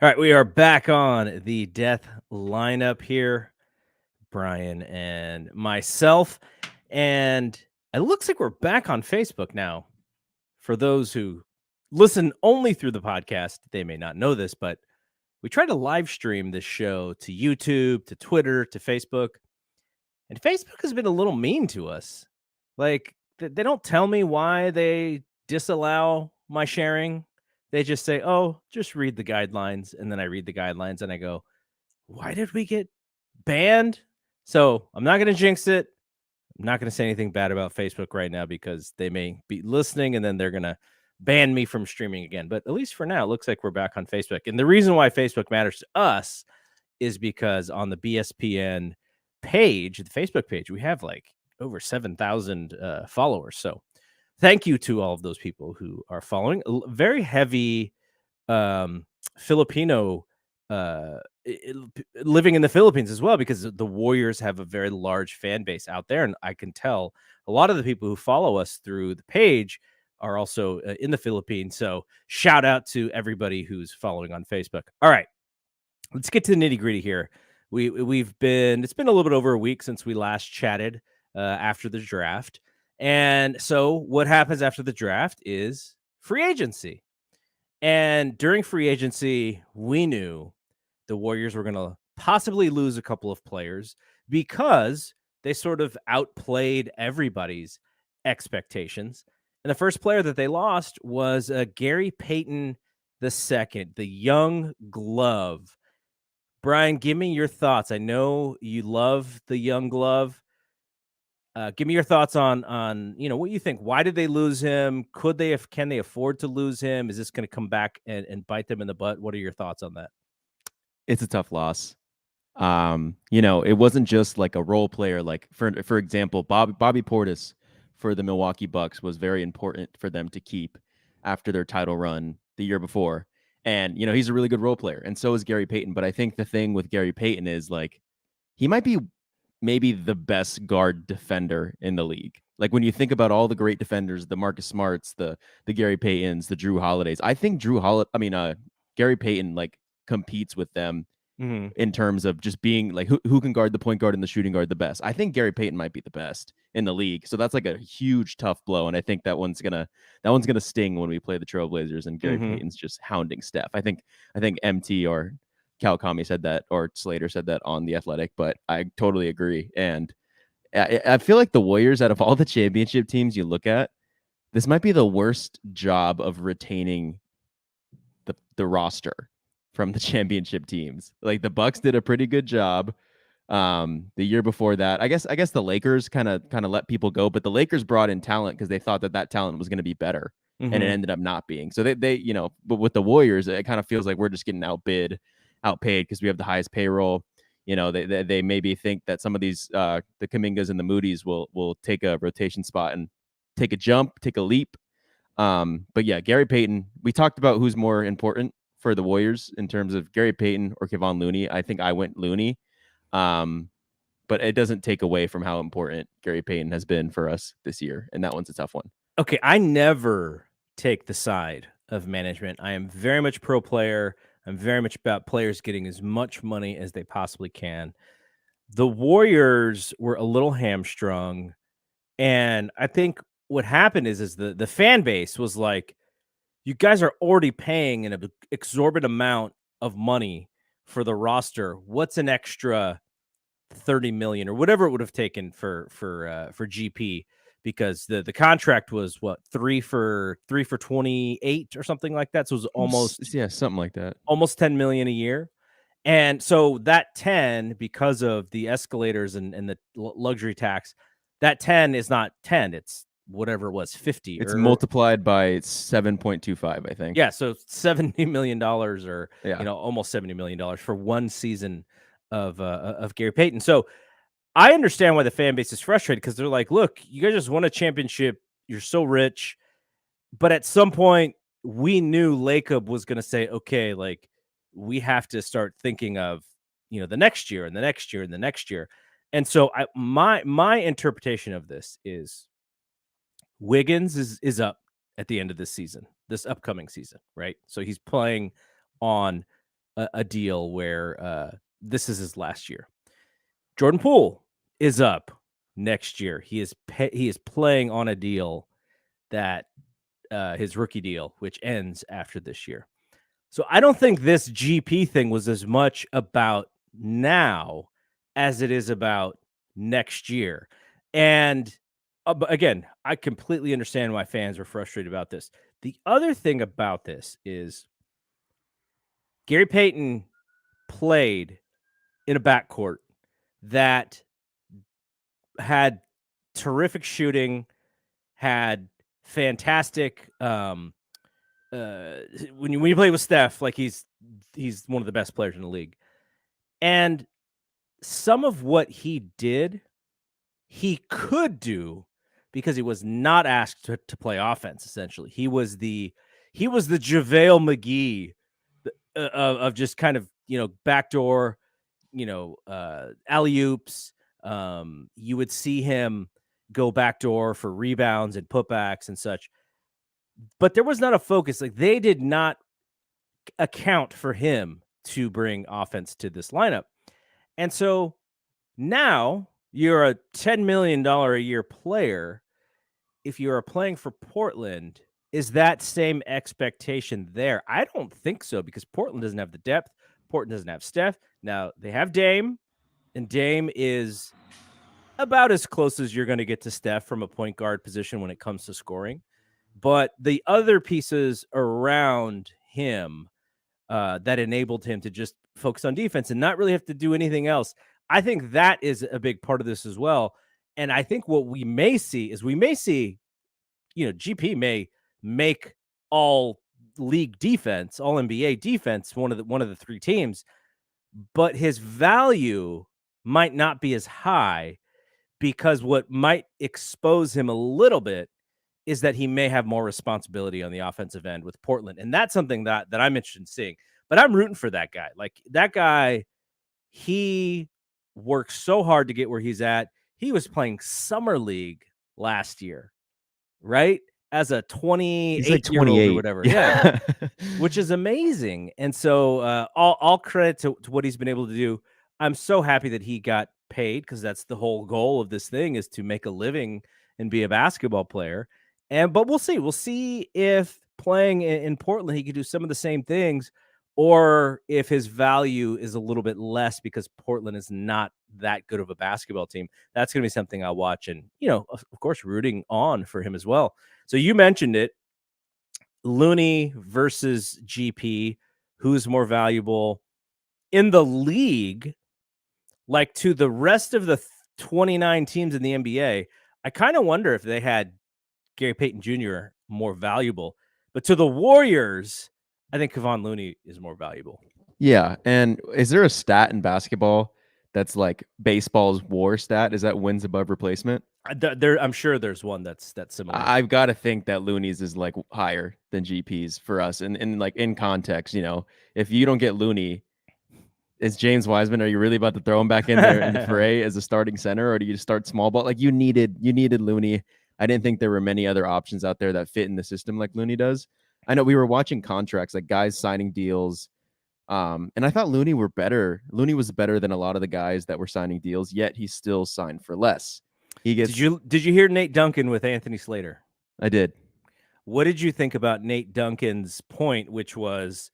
All right, we are back on the death lineup here, Brian and myself. And it looks like we're back on Facebook now. For those who listen only through the podcast, they may not know this, but we try to live stream this show to YouTube, to Twitter, to Facebook. And Facebook has been a little mean to us. Like, they don't tell me why they disallow my sharing. They just say, oh, just read the guidelines. And then I read the guidelines and I go, why did we get banned? So I'm not going to jinx it. I'm not going to say anything bad about Facebook right now because they may be listening and then they're going to ban me from streaming again. But at least for now, it looks like we're back on Facebook. And the reason why Facebook matters to us is because on the BSPN page, the Facebook page, we have like over 7,000 followers. So thank you to all of those people who are following. Very heavy Filipino living in the Philippines as well, because the Warriors have a very large fan base out there. And I can tell a lot of the people who follow us through the page are also in the Philippines. So shout out to everybody who's following on Facebook. All right, let's get to the nitty gritty here. It's been a little bit over a week since we last chatted after the draft. And so what happens after the draft is free agency. And during free agency, we knew the Warriors were going to possibly lose a couple of players because they sort of outplayed everybody's expectations. And the first player that they lost was Gary Payton II, the young glove. Brian, give me your thoughts. I know you love the young glove. Give me your thoughts on what you think. Why did they lose him? Can they afford to lose him? Is this going to come back and bite them in the butt? What are your thoughts on that? It's a tough loss. It wasn't just like a role player. Like for example, Bobby Portis for the Milwaukee Bucks was very important for them to keep after their title run the year before. And he's a really good role player, and so is Gary Payton. But I think the thing with Gary Payton is like he might be maybe the best guard defender in the league. Like when you think about all the great defenders, the Marcus Smarts, the Gary Paytons, the Drew Holidays, I think Gary Payton like competes with them in terms of just being like who can guard the point guard and the shooting guard the best. I think Gary Payton might be the best in the league. So that's like a huge tough blow. And I think that one's gonna sting when we play the Trailblazers and Gary Payton's just hounding Steph. I think MT or Kawakami said that, or Slater said that on The Athletic, but I totally agree. And I feel like the Warriors, out of all the championship teams you look at, this might be the worst job of retaining the roster from the championship teams. Like the Bucks did a pretty good job the year before that. I guess the Lakers kind of let people go, but the Lakers brought in talent because they thought that talent was going to be better, and it ended up not being. So they but with the Warriors, it kind of feels like we're just getting outpaid because we have the highest payroll. They maybe think that some of these the Kumingas and the Moody's will take a rotation spot and take a jump, take a leap. But yeah, Gary Payton, we talked about who's more important for the Warriors in terms of Gary Payton or Kevon Looney. I think I went Looney. But it doesn't take away from how important Gary Payton has been for us this year. And that one's a tough one. Okay, I never take the side of management. I am very much pro player. I'm very much about players getting as much money as they possibly can. The Warriors were a little hamstrung, and I think what happened is the fan base was like, you guys are already paying an exorbitant amount of money for the roster. What's an extra 30 million or whatever it would have taken for GP, because the contract was what 3 for 28 or something like that. So it was almost something like that. Almost 10 million a year. And so that 10, because of the escalators and the luxury tax, that 10 is not 10, it's whatever it was, 50. It's multiplied by 7.25, I think. Yeah, so $70 million or almost $70 million for one season of Gary Payton. So I understand why the fan base is frustrated, because they're like, look, you guys just won a championship. You're so rich. But at some point, we knew Lacob was going to say, okay, like we have to start thinking of, the next year and the next year and the next year. And so my interpretation of this is Wiggins is up at the end of this season, this upcoming season, right? So he's playing on a deal where this is his last year. Jordan Poole is up next year. He is playing on a deal that his rookie deal, which ends after this year. So I don't think this GP thing was as much about now as it is about next year. And again, I completely understand why fans are frustrated about this. The other thing about this is Gary Payton played in a backcourt that had terrific shooting, had fantastic when you play with Steph, like he's one of the best players in the league. And some of what he did, he could do because he was not asked to play offense. Essentially, he was the JaVale McGee of just kind of backdoor, alley oops. You would see him go backdoor for rebounds and putbacks and such, but there was not a focus. Like they did not account for him to bring offense to this lineup. And so now you're a $10 million a year player. If you are playing for Portland, is that same expectation there? I don't think so, because Portland doesn't have the depth. Portland doesn't have Steph. Now they have Dame, and Dame is about as close as you're going to get to Steph from a point guard position when it comes to scoring. But the other pieces around him that enabled him to just focus on defense and not really have to do anything else, I think that is a big part of this as well. And I think what we may see, GP may make all league defense, all NBA defense, one of the three teams, but his value might not be as high, because what might expose him a little bit is that he may have more responsibility on the offensive end with Portland. And that's something that I'm interested in seeing. But I'm rooting for that guy. Like that guy, he works so hard to get where he's at. He was playing summer league last year, right? As a 28-year-old or whatever. Yeah. Which is amazing. And so all credit to what he's been able to do. I'm so happy that he got paid, because that's the whole goal of this thing, is to make a living and be a basketball player. But we'll see if playing in Portland he could do some of the same things, or if his value is a little bit less because Portland is not that good of a basketball team. That's going to be something I'll watch, and of course, rooting on for him as well. So you mentioned it, Looney versus GP, who's more valuable in the league? Like, to the rest of the 29 teams in the NBA, I kind of wonder if they had Gary Payton Jr. more valuable. But to the Warriors, I think Kevon Looney is more valuable. Yeah. And is there a stat in basketball that's like baseball's WAR stat? Is that wins above replacement? I'm sure there's one that's similar. I've got to think that Looney's is like higher than GP's for us. And like in context, if you don't get Looney, is James Wiseman, are you really about to throw him back in there in the fray as a starting center, or do you start small ball? Like you needed Looney. I didn't think there were many other options out there that fit in the system like Looney does. I know we were watching contracts, like guys signing deals. And I thought Looney were better. Looney was better than a lot of the guys that were signing deals, yet he still signed for less. He gets. Did you hear Nate Duncan with Anthony Slater? I did. What did you think about Nate Duncan's point, which was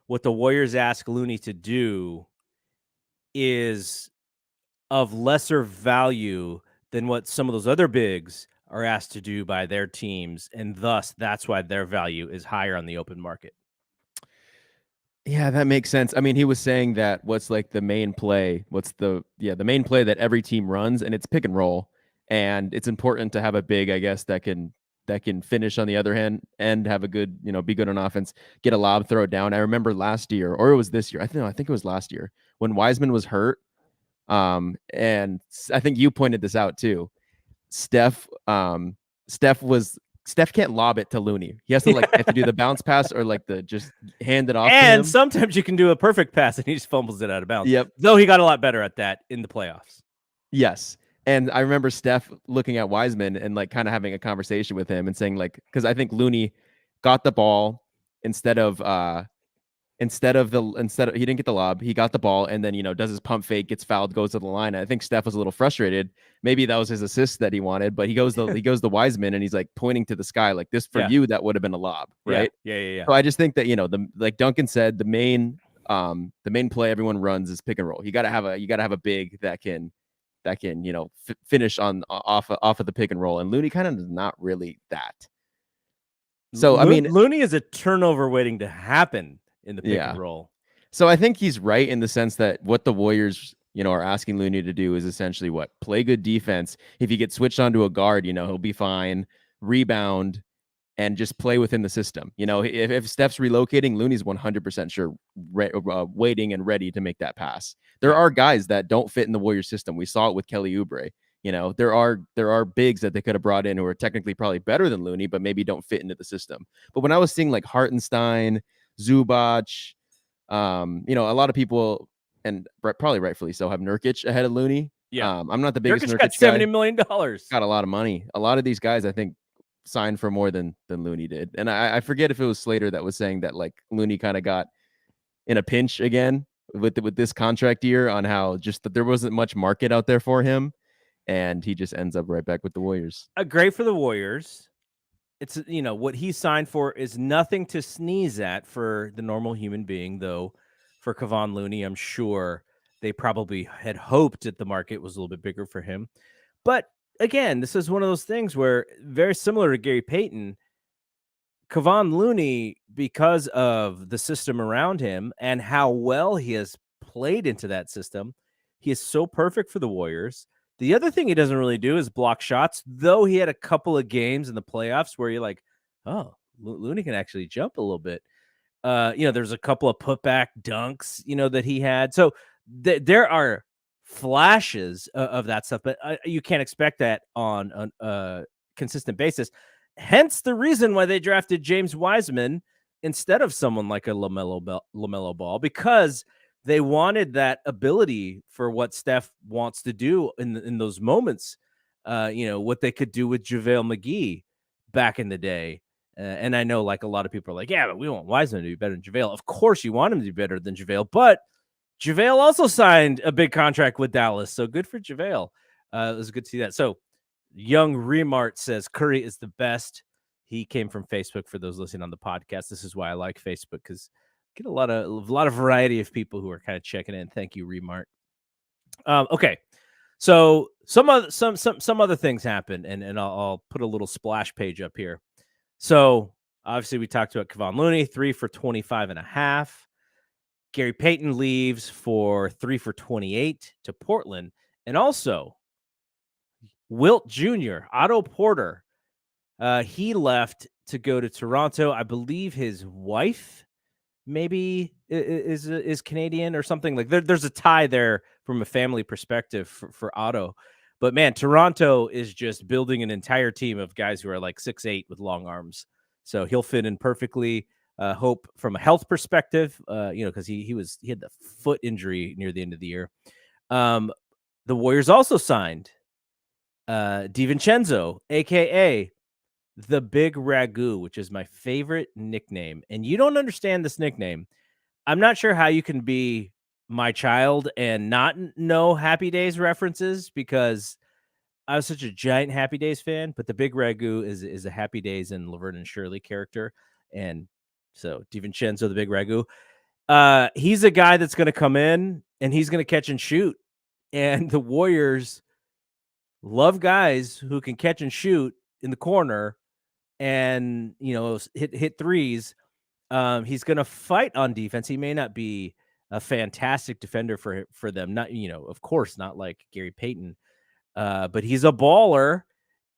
what the Warriors ask Looney to do is of lesser value than what some of those other bigs are asked to do by their teams, and thus that's why their value is higher on the open market? Yeah, that makes sense. I mean, he was saying that what's like the main play, the main play that every team runs, and it's pick and roll. And it's important to have a big, I guess, that can finish on the other hand and have a good, be good on offense, get a lob, throw it down. I remember last year, or it was this year. I think it was last year when Wiseman was hurt. And I think you pointed this out too. Steph can't lob it to Looney. He has to have to do the bounce pass or like the just hand it off to him. And sometimes you can do a perfect pass and he just fumbles it out of bounds. Yep. Though he got a lot better at that in the playoffs. Yes. And I remember Steph looking at Wiseman and like kind of having a conversation with him and saying, like, because I think Looney got the ball instead of instead of he didn't get the lob, he got the ball, and then does his pump fake, gets fouled, goes to the line. I think Steph was a little frustrated. Maybe that was his assist that he wanted, but he goes to Wiseman and he's like pointing to the sky like, this for Yeah. you, that would have been a lob, right? Yeah. So I just think that the like Duncan said, the main play everyone runs is pick and roll. You got to have a big that can finish on off of the pick and roll, and Looney kind of is not really that. So I mean, Looney is a turnover waiting to happen in the pick and roll. So I think he's right in the sense that what the Warriors, are asking Looney to do is essentially play good defense. If he gets switched onto a guard, he'll be fine. Rebound and just play within the system. If Steph's relocating, Looney's 100% sure waiting and ready to make that pass. There are guys that don't fit in the Warriors system. We saw it with Kelly Oubre. There are bigs that they could have brought in who are technically probably better than Looney, but maybe don't fit into the system. But when I was seeing like Hartenstein, Zubac, a lot of people, and probably rightfully so, have Nurkic ahead of Looney. Yeah, I'm not the biggest Nurkic got $70 million. Got a lot of money. A lot of these guys, I think, signed for more than Looney did. And I forget if it was Slater that was saying that like Looney kind of got in a pinch again with this contract year on how just that there wasn't much market out there for him, and he just ends up right back with the Warriors. Great for the Warriors. It's what he signed for is nothing to sneeze at for the normal human being, though. For Kevon Looney, I'm sure they probably had hoped that the market was a little bit bigger for him. But again, this is one of those things where, very similar to Gary Payton, Kevon Looney, because of the system around him and how well he has played into that system, he is so perfect for the Warriors. The other thing he doesn't really do is block shots, though he had a couple of games in the playoffs where you're like, oh, Looney can actually jump a little bit. There's a couple of putback dunks, that he had. So there are flashes of that stuff, but you can't expect that on a consistent basis. Hence the reason why they drafted James Wiseman instead of someone like a LaMelo Ball, because they wanted that ability for what Steph wants to do in those moments. What they could do with JaVale McGee back in the day. And I know like a lot of people are like, yeah, but we want Wiseman to be better than JaVale. Of course you want him to be better than JaVale, but JaVale also signed a big contract with Dallas. So good for JaVale. It was good to see that. So Young Remart says Curry is the best. He came from Facebook for those listening on the podcast. This is why I like Facebook, because get a lot of variety of people who are kind of checking in. Thank you, Remart. Okay, so some other things happen, and I'll put a little splash page up here. So obviously we talked about Kevon Looney, 3 for 25.5. Gary Payton leaves for 3 for 28 to Portland, and also Wilt Jr., Otto Porter, he left to go to Toronto. I believe his wife maybe is Canadian or something. Like there's a tie there from a family perspective for Otto. But man, Toronto is just building an entire team of guys who are like 6'8" with long arms. So he'll fit in perfectly. Hope from a health perspective, because he had the foot injury near the end of the year. The Warriors also signed DiVincenzo, aka the Big Ragu, which is my favorite nickname. And you don't understand this nickname. I'm not sure how you can be my child and not know Happy Days references, because I was such a giant Happy Days fan. But the Big Ragu is a Happy Days and Laverne and Shirley character. And so DiVincenzo, the Big Ragu, he's a guy that's going to come in and he's going to catch and shoot. And the Warriors love guys who can catch and shoot in the corner and hit threes. He's going to fight on defense. He may not be a fantastic defender for them, not of course not like Gary Payton, but he's a baller.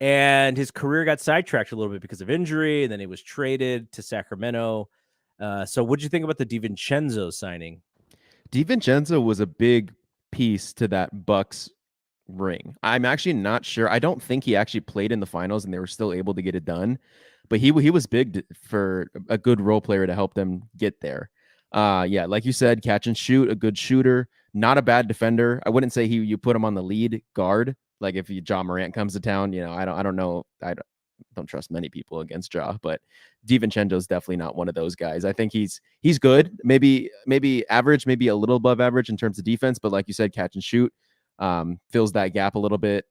And his career got sidetracked a little bit because of injury, and then he was traded to Sacramento. So what did you think about the DiVincenzo signing? DiVincenzo was a big piece to that Bucks ring. I'm actually not sure. I don't think he actually played in the finals and they were still able to get it done, but he was big for a good role player to help them get there. Yeah, like you said, catch and shoot, a good shooter, not a bad defender. I wouldn't say you put him on the lead guard. Like if John Morant comes to town, I don't know. don't trust many people against Ja, but DiVincenzo's definitely not one of those guys. I think he's good, maybe average, maybe a little above average in terms of defense, but like you said, catch and shoot, fills that gap a little bit,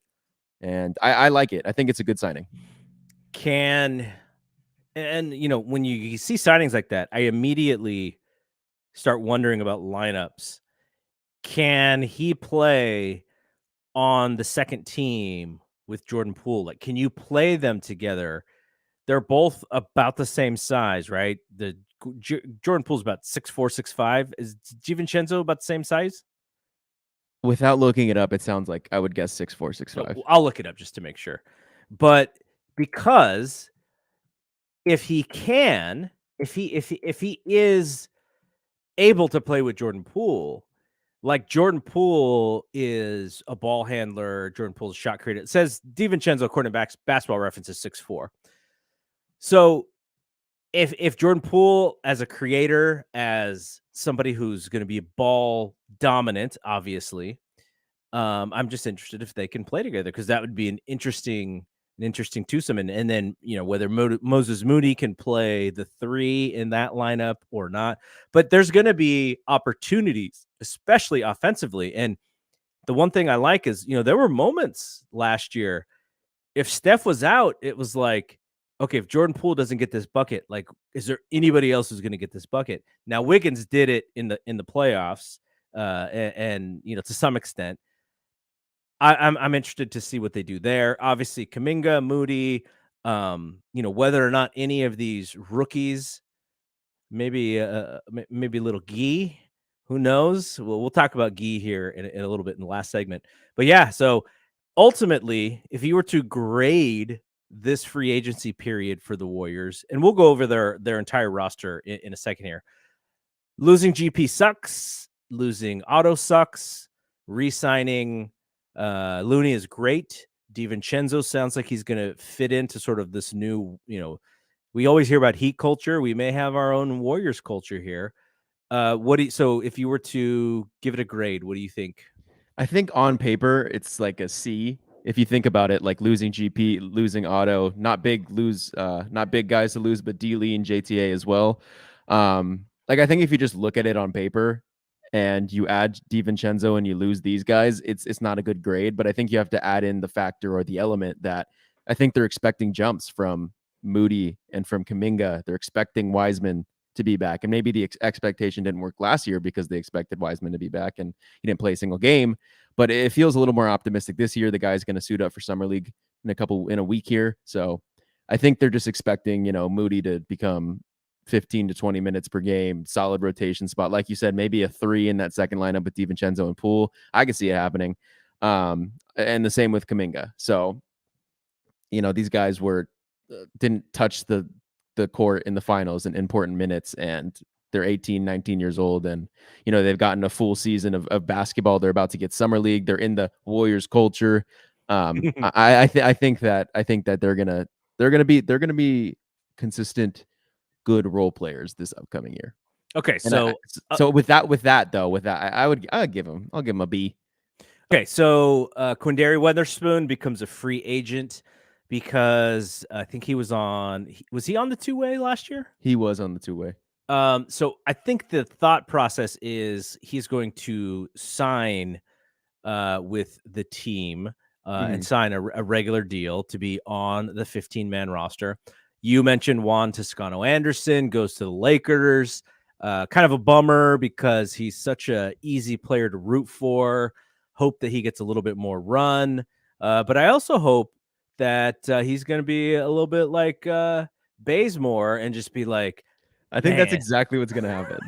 and I like it. I think it's a good signing. And when you see signings like that, I immediately start wondering about lineups. Can he play on the second team with Jordan Poole? Like, can you play them together? They're both about the same size, right? Jordan Poole's about 6'4", 6'5". Is DiVincenzo about the same size? Without looking it up, it sounds like I would guess 6'4", 6'5". I'll look it up just to make sure. But because if he is able to play with Jordan Poole, like Jordan Poole is a ball handler, Jordan Poole's a shot creator. It says DiVincenzo, according to Basketball Reference, is 6'4". So if Jordan Poole as a creator, as somebody who's going to be ball dominant, obviously, I'm just interested if they can play together, because that would be an interesting twosome. And then, whether Moses Moody can play the three in that lineup or not. But there's going to be opportunities, especially offensively. And the one thing I like is, there were moments last year, if Steph was out, it was like, okay, if Jordan Poole doesn't get this bucket, like, is there anybody else who's going to get this bucket? Now, Wiggins did it in the playoffs, and to some extent. I'm interested to see what they do there. Obviously, Kuminga, Moody, whether or not any of these rookies, maybe a little Gee, who knows? We'll talk about Gee here in a little bit in the last segment. But yeah, so ultimately, if you were to grade this free agency period for the Warriors, and we'll go over their entire roster in a second here. Losing GP sucks. Losing Otto sucks. Re-signing Looney is great. DiVincenzo sounds like he's going to fit into sort of this new, we always hear about Heat culture. We may have our own Warriors culture here. So if you were to give it a grade, what do you think? I think on paper it's like a C. If you think about it, like losing GP, losing Otto, not big guys to lose, but D Lee and JTA as well. Like I think if you just look at it on paper and you add DiVincenzo and you lose these guys, it's not a good grade. But I think you have to add in the factor or the element that I think they're expecting jumps from Moody and from Kuminga. They're expecting Wiseman to be back, and maybe the expectation didn't work last year because they expected Wiseman to be back and he didn't play a single game. But it feels a little more optimistic this year. The guy's going to suit up for summer league in a week here, so I think they're just expecting Moody to become 15 to 20 minutes per game, solid rotation spot. Like you said, maybe a 3 in that second lineup with DiVincenzo and Poole. I can see it happening. And the same with Kuminga. So, these guys didn't touch the court in the finals in important minutes, and they're 18, 19 years old. And, they've gotten a full season of basketball. They're about to get summer league. They're in the Warriors culture. I think that they're going to be consistent, good role players this upcoming year. Okay, so I would give him. I'll give him a B. Okay, so Quindary Weatherspoon becomes a free agent because I think he was on. Was he on the two-way last year? He was on the two-way. So I think the thought process is he's going to sign with the team and sign a regular deal to be on the 15-man roster. You mentioned Juan Toscano-Anderson goes to the Lakers. Kind of a bummer because he's such a easy player to root for. Hope that he gets a little bit more run. But I also hope that he's going to be a little bit like Bazemore and just be like, I think that's exactly what's going to happen.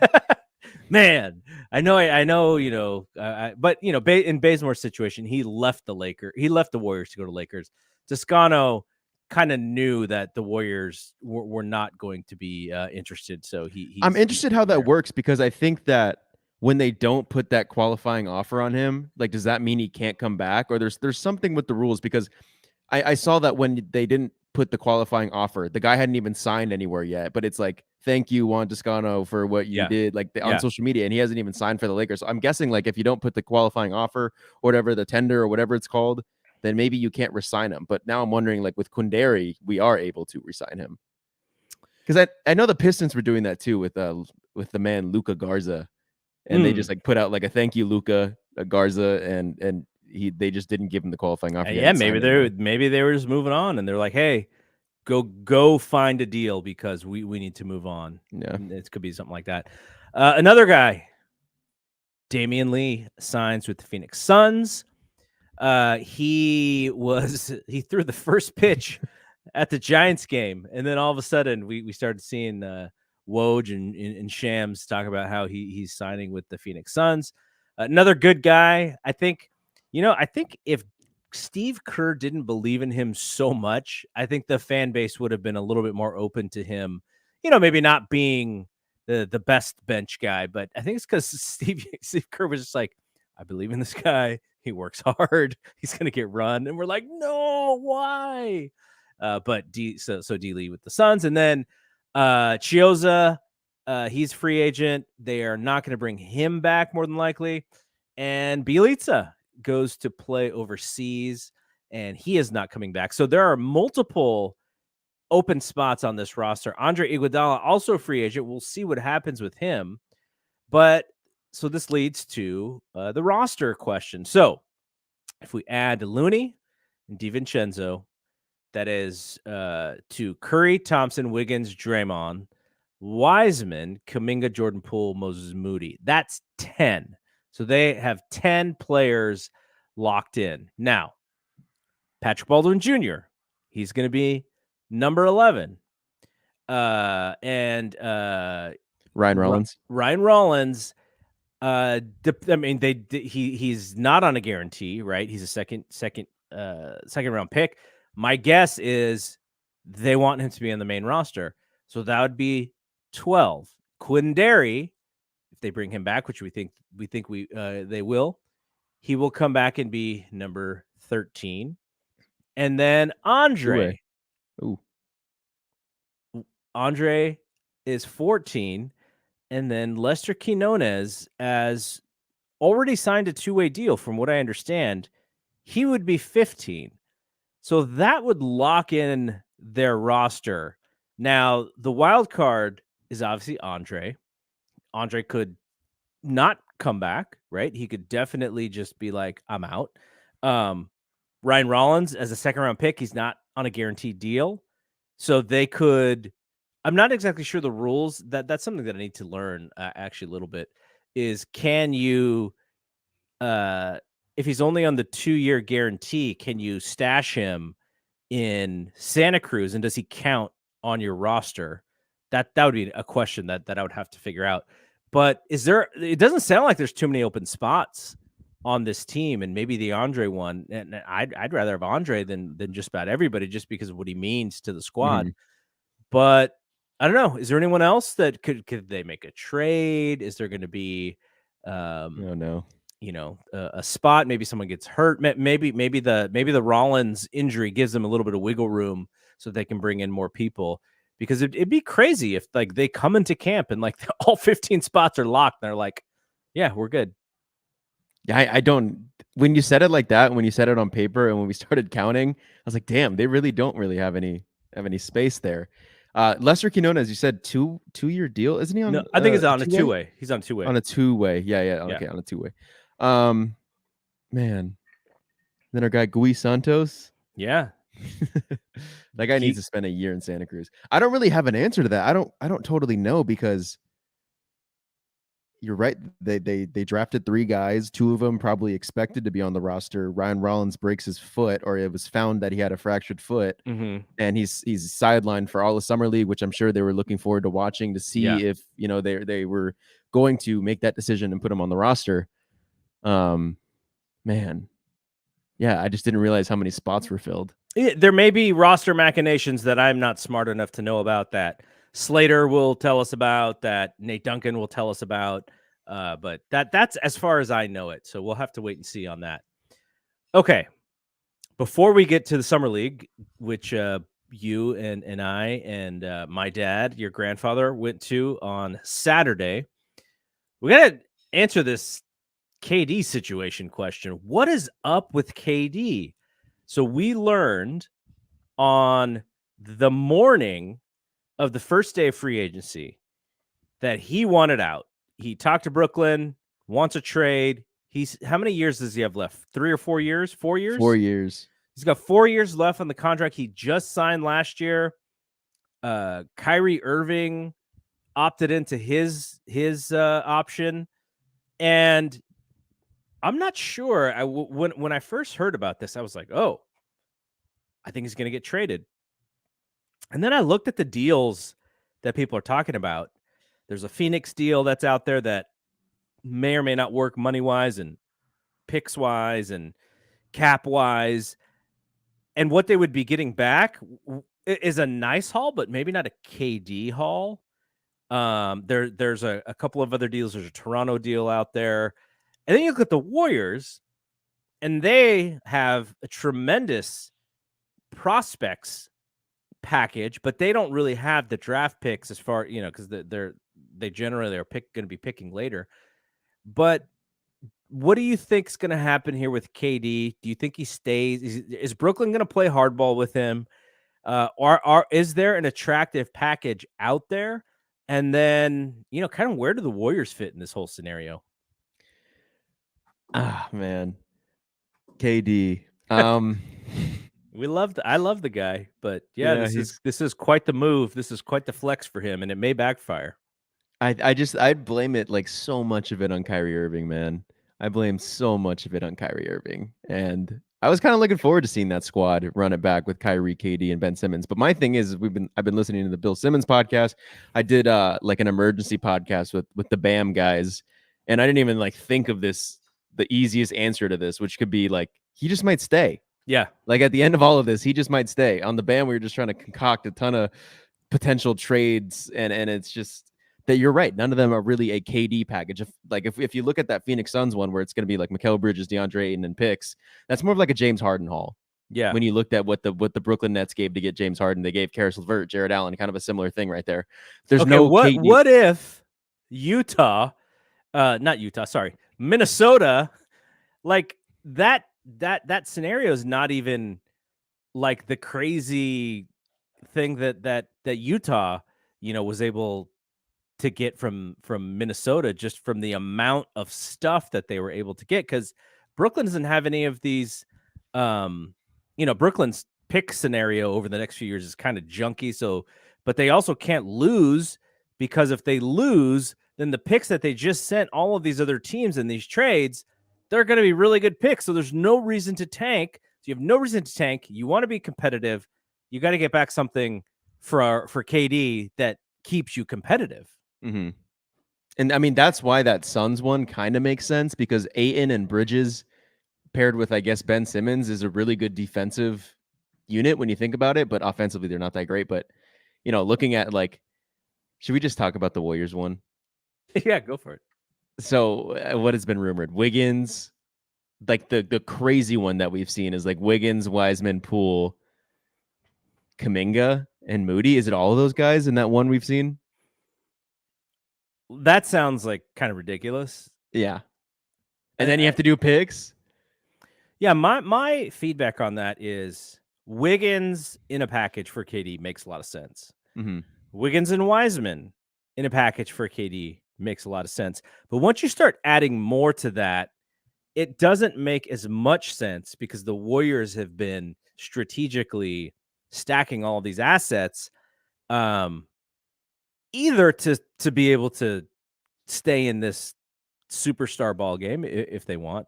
Man, I know, but in Bazemore's situation, he left the Warriors to go to Lakers. Toscano kind of knew that the Warriors were not going to be interested. So I'm interested how that works, because I think that when they don't put that qualifying offer on him, like, does that mean he can't come back? Or there's something with the rules, because I saw that when they didn't put the qualifying offer, the guy hadn't even signed anywhere yet, but it's like, thank you, Juan Toscano, for what you did, like on social media, and he hasn't even signed for the Lakers. So I'm guessing, like, if you don't put the qualifying offer or whatever, the tender or whatever it's called, then maybe you can't resign him. But now I'm wondering, like with Kunderi, we are able to resign him. Because I know the Pistons were doing that too with the man Luca Garza, and they just like put out like a thank you Luca Garza, and they just didn't give him the qualifying offer. Yeah, maybe they were just moving on, and they're like, hey, go find a deal because we need to move on. Yeah, It could be something like that. Another guy, Damian Lee, signs with the Phoenix Suns. He threw the first pitch at the Giants game, and then all of a sudden we started seeing Woj and Shams talk about how he's signing with the Phoenix Suns. Another good guy. I think if Steve Kerr didn't believe in him so much, I think the fan base would have been a little bit more open to him, maybe not being the best bench guy, but I think it's because Steve Kerr was just like, I believe in this guy. He works hard. He's going to get run. And we're like, no, why? But D Lee with the Suns. And then Chiozza, he's free agent. They are not going to bring him back more than likely. And Bjelica goes to play overseas, and he is not coming back. So there are multiple open spots on this roster. Andre Iguodala, also free agent. We'll see what happens with him. But so this leads to the roster question. So if we add Looney and DiVincenzo, that is to Curry, Thompson, Wiggins, Draymond, Wiseman, Kuminga, Jordan Poole, Moses Moody. That's 10. So they have 10 players locked in. Now, Patrick Baldwin Jr., he's going to be number 11. And Ryan Rollins. Ryan Rollins. I mean, he's not on a guarantee, right? He's a second round pick. My guess is they want him to be on the main roster, so that would be 12. Quindary, if they bring him back, which we think they will, he will come back and be number 13, and then Andre. Ooh. Andre is 14. And then Lester Quinones, as already signed a two-way deal, from what I understand, he would be 15. So that would lock in their roster. Now, the wild card is obviously Andre. Andre could not come back, right? He could definitely just be like, I'm out. Ryan Rollins, as a second-round pick, he's not on a guaranteed deal. So they could... I'm not exactly sure the rules. That's something that I need to learn actually a little bit. Is can you, if he's only on the 2-year guarantee, can you stash him in Santa Cruz, and does he count on your roster? That would be a question that I would have to figure out. But it doesn't sound like there's too many open spots on this team, and maybe the Andre one. And I'd rather have Andre than just about everybody, just because of what he means to the squad. Mm-hmm. But I don't know. Is there anyone else that could they make a trade? Is there going to be, no, a spot? Maybe someone gets hurt. Maybe the Rollins injury gives them a little bit of wiggle room so they can bring in more people. Because it'd be crazy if like they come into camp and like all 15 spots are locked. And they're like, yeah, we're good. Yeah, I don't. When you said it like that, when you said it on paper, and when we started counting, I was like, damn, they really don't have any space there. Lester Quinones, you said two-year deal, isn't he on? No, I think he's on a two-way. He's on two-way. On a two-way, yeah. Okay, on a two-way. Man, then our guy Gui Santos. Yeah, that guy needs to spend a year in Santa Cruz. I don't really have an answer to that. I don't totally know, because you're right. They drafted 3 guys. 2 of them probably expected to be on the roster. Ryan Rollins breaks his foot, or it was found that he had a fractured foot, and he's sidelined for all of summer league, which I'm sure they were looking forward to watching to see if they were going to make that decision and put him on the roster. Man, yeah, I just didn't realize how many spots were filled. There may be roster machinations that I'm not smart enough to know about, that Slater will tell us about, that Nate Duncan will tell us about, but that's as far as I know it. So we'll have to wait and see on that. Okay. Before we get to the Summer League, which you and I and my dad, your grandfather, went to on Saturday, we got to answer this KD situation question. What is up with KD? So we learned on the morning of the first day of free agency that he wanted out. He talked to Brooklyn, wants a trade. How many years does he have left? 3 or 4 years? 4 years? 4 years. He's got 4 years left on the contract he just signed last year. Kyrie Irving opted into his option, and I'm not sure. When I first heard about this, I was like, "Oh, I think he's going to get traded." And then I looked at the deals that people are talking about. There's a Phoenix deal that's out there that may or may not work money wise and picks wise and cap wise. And what they would be getting back is a nice haul, but maybe not a KD haul. There's a couple of other deals. There's a Toronto deal out there. And then you look at the Warriors, and they have a tremendous prospects package, but they don't really have the draft picks as far, because they generally are going to be picking later. But what do you think is going to happen here with KD? Do you think he stays? Is Brooklyn going to play hardball with him? Is there an attractive package out there? And then, kind of where do the Warriors fit in this whole scenario? Ah, man. KD. I love the guy, but yeah, Yeah, this is quite the move. This is quite the flex for him, and it may backfire. I'd blame it, like, so much of it on Kyrie Irving, man. I blame so much of it on Kyrie Irving, and I was kind of looking forward to seeing that squad run it back with Kyrie, KD, and Ben Simmons. But my thing is, I've been listening to the Bill Simmons podcast. I did like an emergency podcast with the BAM guys, and I didn't even like think of this the easiest answer to this, which could be like he just might stay. Yeah, like at the end of all of this, he just might stay. On the BAM, we were just trying to concoct a ton of potential trades, and it's just that you're right. None of them are really a KD package. If you look at that Phoenix Suns one where it's going to be like Mikal Bridges, DeAndre Ayton, and picks, that's more of like a James Harden haul. yeah. When you looked at what the Brooklyn Nets gave to get James Harden, they gave Karis LeVert, Jared Allen, kind of a similar thing right there. There's Okay, no KD. What if Minnesota, like that scenario is not even like the crazy thing that Utah, was able to get from Minnesota, just from the amount of stuff that they were able to get, because Brooklyn doesn't have any of these. Brooklyn's pick scenario over the next few years is kind of junky. So, but they also can't lose, because if they lose, then the picks that they just sent all of these other teams in these trades, they're going to be really good picks. So there's no reason to tank. So you have no reason to tank. You want to be competitive. You got to get back something for KD that keeps you competitive. Mm-hmm. And I mean, that's why that Suns one kind of makes sense, because Ayton and Bridges paired with, I guess, Ben Simmons is a really good defensive unit when you think about it, but offensively they're not that great. But looking at, like, should we just talk about the Warriors one? Yeah, go for it. So what has been rumored? Wiggins, like the crazy one that we've seen is like Wiggins, Wiseman, Poole, Kuminga, and Moody. Is it all of those guys in that one we've seen? That sounds like kind of ridiculous. Yeah. And then you have to do picks. Yeah, my feedback on that is Wiggins in a package for KD makes a lot of sense. Mm-hmm. Wiggins and Wiseman in a package for KD makes a lot of sense. But once you start adding more to that, it doesn't make as much sense, because the Warriors have been strategically stacking all of these assets, either to be able to stay in this superstar ball game if they want,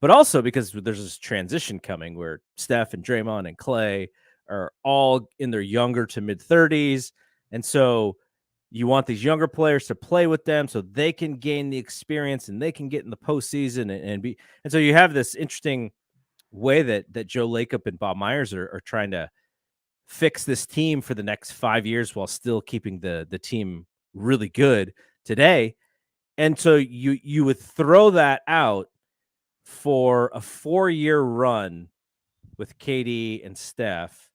but also because there's this transition coming where Steph and Draymond and Clay are all in their younger to mid 30s. And so you want these younger players to play with them so they can gain the experience and they can get in the postseason and so you have this interesting way that Joe Lacob and Bob Myers are trying to fix this team for the next 5 years while still keeping the team really good today. And so you would throw that out for a 4-year run with KD and Steph,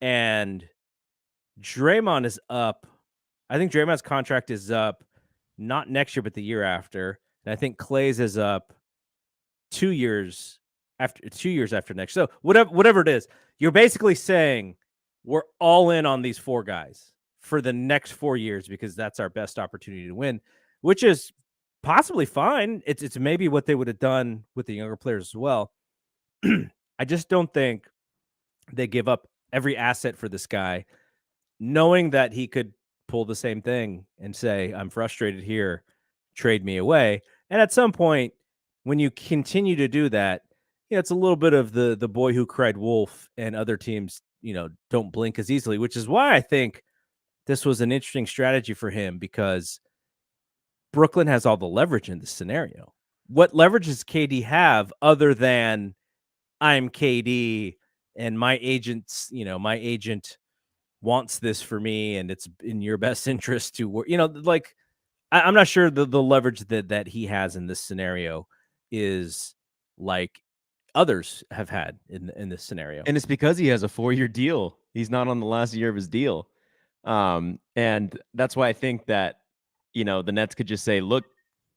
and Draymond is up. I think Draymond's contract is up not next year, but the year after. And I think Clay's is up 2 years after 2 years after next. So whatever it is, you're basically saying we're all in on these 4 guys for the next 4 years because that's our best opportunity to win, which is possibly fine. It's maybe what they would have done with the younger players as well. I just don't think they give up every asset for this guy, knowing that he could pull the same thing and say, "I'm frustrated here, trade me away." And at some point, when you continue to do that, it's a little bit of the boy who cried wolf, and other teams, don't blink as easily, which is why I think this was an interesting strategy for him because Brooklyn has all the leverage in this scenario. What leverage does KD have other than I'm KD and my agent wants this for me and it's in your best interest to work, like I'm not sure the leverage that he has in this scenario is like others have had in this scenario. And it's because he has a 4-year deal. He's not on the last year of his deal. And that's why I think that, the Nets could just say, look,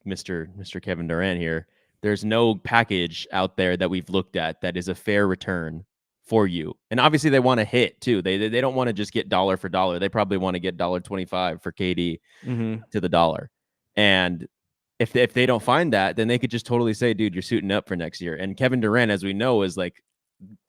Mr. Kevin Durant here, there's no package out there that we've looked at that is a fair return for you. And obviously they want to hit too. They don't want to just get dollar for dollar. They probably want to get $1.25 for KD to the dollar. And if they don't find that, then they could just totally say, dude, you're suiting up for next year. And Kevin Durant, as we know, is like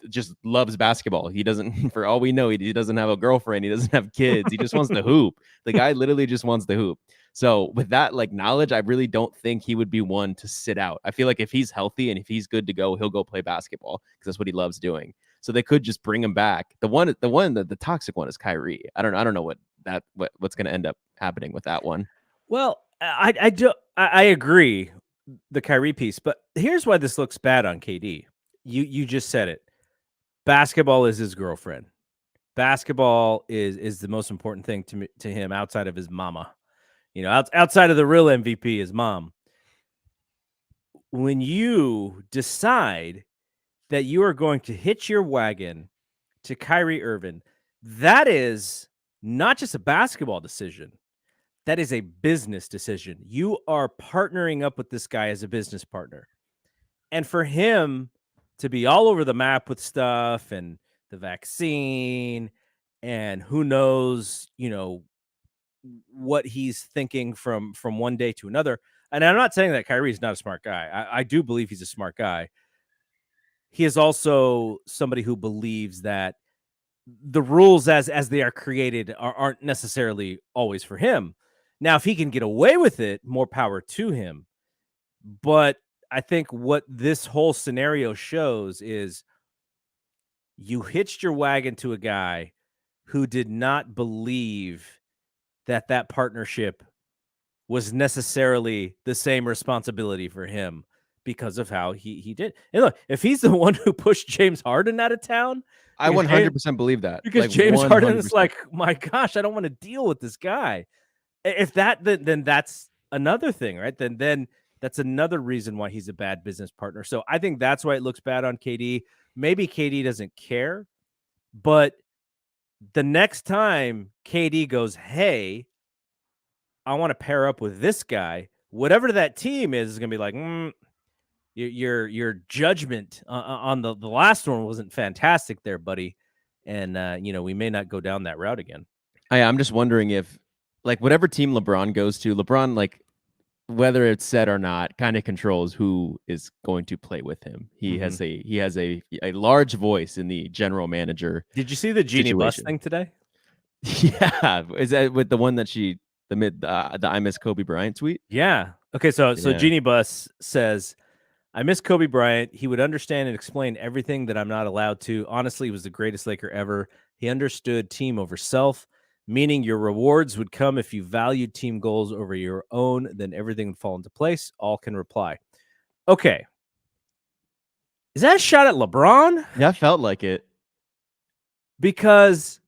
just loves basketball. He doesn't, for all we know, he doesn't have a girlfriend. He doesn't have kids. He just wants to hoop. The guy literally just wants to hoop. So with that like knowledge, I really don't think he would be one to sit out. I feel like if he's healthy and if he's good to go, he'll go play basketball because that's what he loves doing. So they could just bring him back. The toxic one is Kyrie. I don't know what's going to end up happening with that one. Well, I agree the Kyrie piece, but here's why this looks bad on KD. You just said it. Basketball is his girlfriend. Basketball is the most important thing to him outside of his mama. Outside of the real MVP, his mom. When you decide that you are going to hitch your wagon to Kyrie Irving, that is not just a basketball decision. That is a business decision. You are partnering up with this guy as a business partner. And for him to be all over the map with stuff and the vaccine and who knows, what he's thinking from one day to another. And I'm not saying that Kyrie's not a smart guy. I do believe he's a smart guy. He is also somebody who believes that the rules as they are created aren't necessarily always for him. Now, if he can get away with it, more power to him. But I think what this whole scenario shows is you hitched your wagon to a guy who did not believe that partnership was necessarily the same responsibility for him because of how he did. And look, if he's the one who pushed James Harden out of town, I 100% believe that. Because like, James 100%. Harden is like, my gosh, I don't want to deal with this guy. If that, then that's another thing, right? Then that's another reason why he's a bad business partner. So I think that's why it looks bad on KD. Maybe KD doesn't care, but the next time KD goes, hey, I want to pair up with this guy, whatever that team is going to be like, your judgment on the last one wasn't fantastic there, buddy. And, we may not go down that route again. I'm just wondering if, like, whatever team LeBron goes to, LeBron, like, whether it's said or not, kind of controls who is going to play with him. He has a large voice in the general manager. Did you see the Jeannie Buss thing today? Yeah, is that with the one that the I miss Kobe Bryant tweet? Yeah. Okay, so Jeannie Buss says, I miss Kobe Bryant. He would understand and explain everything that I'm not allowed to. Honestly, he was the greatest Laker ever. He understood team over self, meaning your rewards would come if you valued team goals over your own, then everything would fall into place. All can reply. Okay. Is that a shot at LeBron? Yeah, I felt like it. Because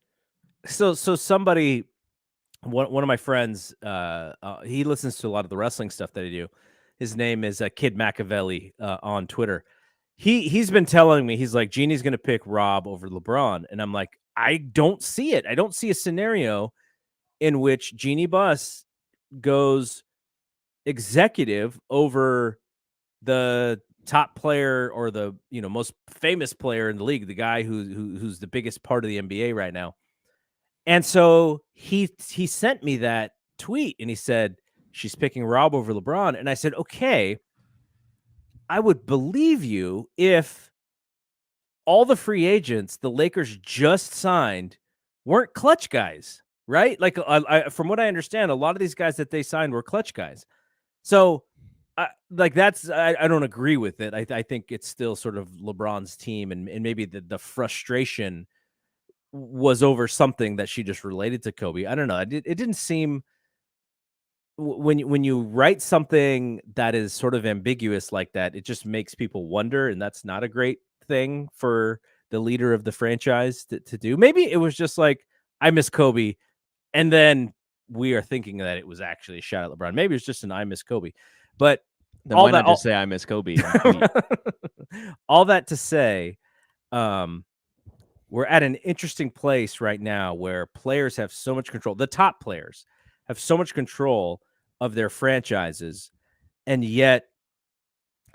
so somebody, one of my friends, he listens to a lot of the wrestling stuff that I do. His name is Kid Machiavelli on Twitter. He's been telling me, he's like, Jeannie's going to pick Rob over LeBron. And I'm like, I don't see it. I don't see a scenario in which Jeannie Buss goes executive over the top player or the most famous player in the league, the guy who's the biggest part of the NBA right now. And so he sent me that tweet and he said she's picking Rob over LeBron, and I said, okay, I would believe you if all the free agents the Lakers just signed weren't clutch guys, right? Like, from what I understand, a lot of these guys that they signed were clutch guys. So, I don't agree with it. I think it's still sort of LeBron's team, and maybe the frustration was over something that she just related to Kobe. I don't know. It didn't seem when you write something that is sort of ambiguous like that, it just makes people wonder, and that's not a great thing for the leader of the franchise to do. Maybe it was just like, I miss Kobe, and then we are thinking that it was actually a shot at LeBron. Maybe it's just an I miss Kobe. But Then why not just say I miss Kobe in a tweet? all that to say, we're at an interesting place right now where players have so much control. The top players have so much control of their franchises, and yet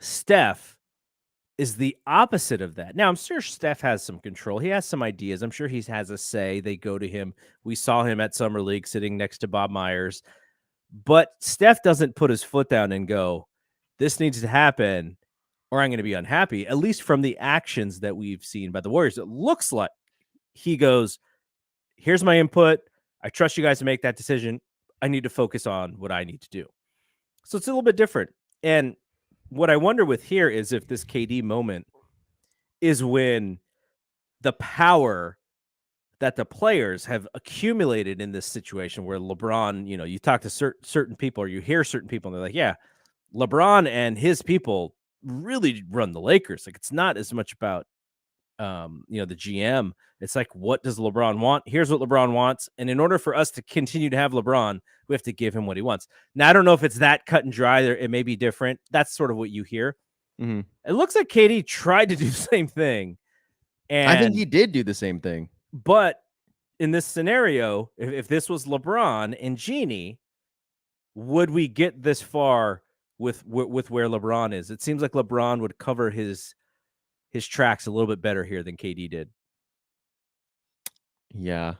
Steph is the opposite of that. Now, I'm sure Steph has some control. He has some ideas. I'm sure he has a say. They go to him. We saw him at Summer League sitting next to Bob Myers. But Steph doesn't put his foot down and go, this needs to happen or I'm going to be unhappy, at least from the actions that we've seen by the Warriors. It looks like he goes, here's my input. I trust you guys to make that decision. I need to focus on what I need to do. So it's a little bit different. And what I wonder with here is if this KD moment is when the power that the players have accumulated in this situation where LeBron, you talk to certain people or you hear certain people and they're like, yeah, LeBron and his people really run the Lakers. Like, it's not as much about, the GM. It's like, what does LeBron want? Here's what LeBron wants. And in order for us to continue to have LeBron, we have to give him what he wants. Now, I don't know if it's that cut and dry. It may be different. That's sort of what you hear. Mm-hmm. It looks like KD tried to do the same thing. And I think he did do the same thing. But in this scenario, if this was LeBron and Jeannie, would we get this far with where LeBron is? It seems like LeBron would cover his tracks a little bit better here than KD did. Yeah.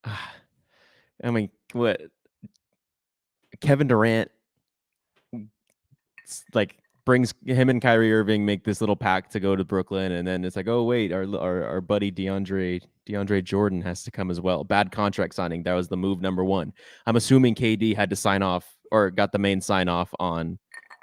I mean, what? Kevin Durant like brings him and Kyrie Irving make this little pact to go to Brooklyn, and then it's like, oh wait, our buddy DeAndre Jordan has to come as well. Bad contract signing. That was the move number one. I'm assuming KD had to sign off or got the main sign off on,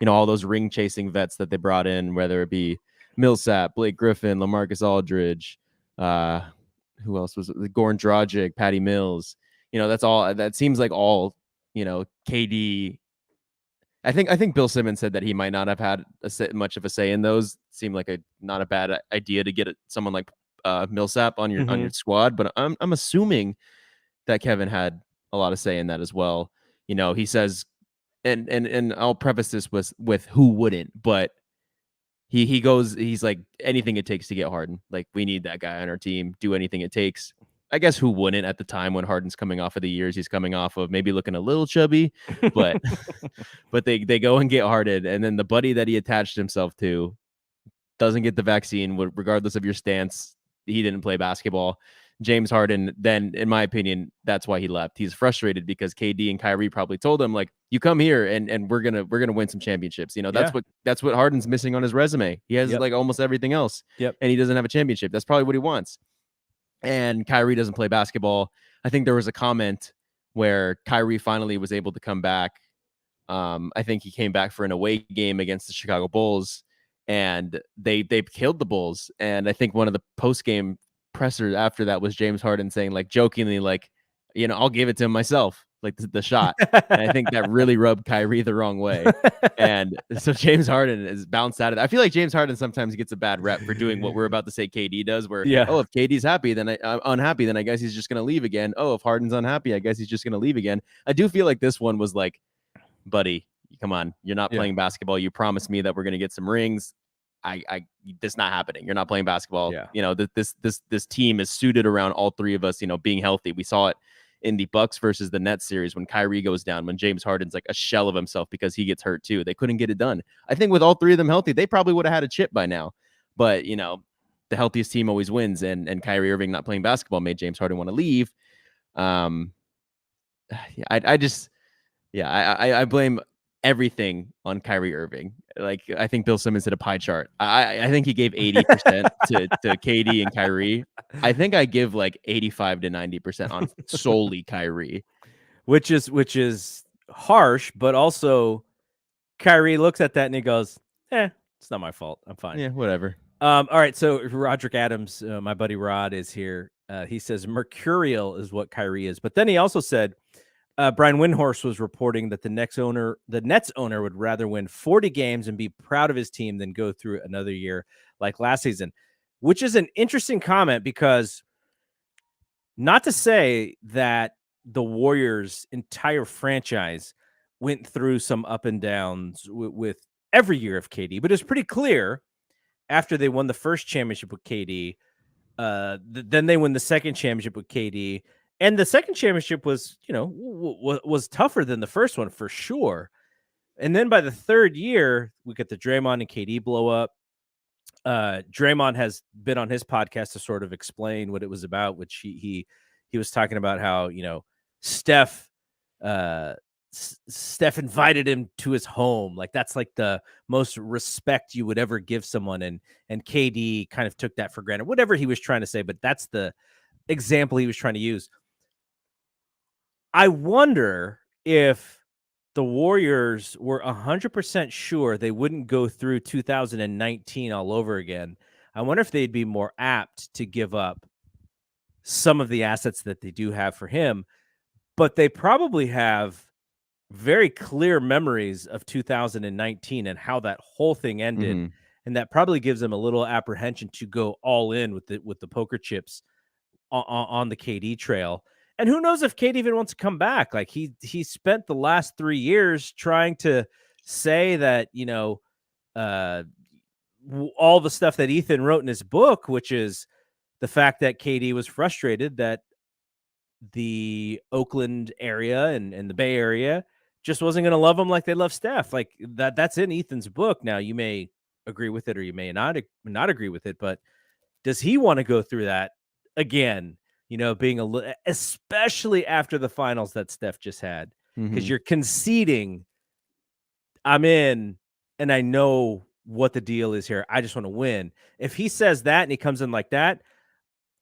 all those ring chasing vets that they brought in, whether it be Millsap, Blake Griffin, LaMarcus Aldridge, who else was it? Goran Dragic, Patty Mills. That's all. That seems like all. KD. I think Bill Simmons said that he might not have had much of a say in those. Seemed like not a bad idea to get someone like Millsap on your squad, but I'm assuming that Kevin had a lot of say in that as well. He says, and I'll preface this with who wouldn't, but he's like, anything it takes to get Harden. Like, we need that guy on our team. Do anything it takes. I guess who wouldn't at the time when Harden's coming off of the years he's coming off of, maybe looking a little chubby, but but they go and get Harden, and then the buddy that he attached himself to doesn't get the vaccine, regardless of your stance. He didn't play basketball. James Harden, then, in my opinion, that's why he left. He's frustrated because KD and Kyrie probably told him, like, you come here and we're gonna win some championships. That's what Harden's missing on his resume. He has like almost everything else, and he doesn't have a championship. That's probably what he wants. And Kyrie doesn't play basketball. I think there was a comment where Kyrie finally was able to come back. I think he came back for an away game against the Chicago Bulls, and they killed the Bulls. And I think one of the post-game pressers after that was James Harden saying, like, jokingly, like, I'll give it to him myself, like the shot. And I think that really rubbed Kyrie the wrong way. And so James Harden is bounced out of it. I feel like James Harden sometimes gets a bad rep for doing what we're about to say KD does, where, if KD's happy, then I'm unhappy, then I guess he's just going to leave again. Oh, if Harden's unhappy, I guess he's just going to leave again. I do feel like this one was like, buddy, come on, you're not playing basketball. You promised me that we're going to get some rings. This not happening. You're not playing basketball. This team is suited around all three of us, being healthy. We saw it in the Bucks versus the Nets series when Kyrie goes down, when James Harden's like a shell of himself because he gets hurt too. They couldn't get it done. I think with all three of them healthy, they probably would have had a chip by now. But, the healthiest team always wins, and Kyrie Irving not playing basketball made James Harden want to leave. I blame everything on Kyrie Irving. Like, I think Bill Simmons did a pie chart. I think he gave 80% to KD and Kyrie. I think I give like 85 to 90% on solely Kyrie, which is harsh, but also Kyrie looks at that and he goes, it's not my fault. I'm fine. Yeah, whatever. All right. So Roderick Adams, my buddy Rod, is here. He says mercurial is what Kyrie is. But then he also said, Brian Windhorst was reporting that the Nets owner would rather win 40 games and be proud of his team than go through another year like last season, which is an interesting comment because not to say that the Warriors' entire franchise went through some up and downs with every year of KD, but it's pretty clear after they won the first championship with KD, then they win the second championship with KD. And the second championship was, was tougher than the first one for sure. And then by the third year, we get the Draymond and KD blow up. Draymond has been on his podcast to sort of explain what it was about, which he was talking about how, Steph invited him to his home. Like, that's like the most respect you would ever give someone. And KD kind of took that for granted, whatever he was trying to say, but that's the example he was trying to use. I wonder if the Warriors were 100% sure they wouldn't go through 2019 all over again. I wonder if they'd be more apt to give up some of the assets that they do have for him, but they probably have very clear memories of 2019 and how that whole thing ended. Mm-hmm. And that probably gives them a little apprehension to go all in with the poker chips on the KD trail. And who knows if KD even wants to come back? Like, he spent the last 3 years trying to say that, all the stuff that Ethan wrote in his book, which is the fact that KD was frustrated that the Oakland area and the Bay Area just wasn't going to love him like they love Steph. Like, that's in Ethan's book. Now, you may agree with it or you may not agree with it, but does he want to go through that again? Being especially after the finals that Steph just had, because you're conceding, I'm in and I know what the deal is here. I just want to win. If he says that and he comes in like that,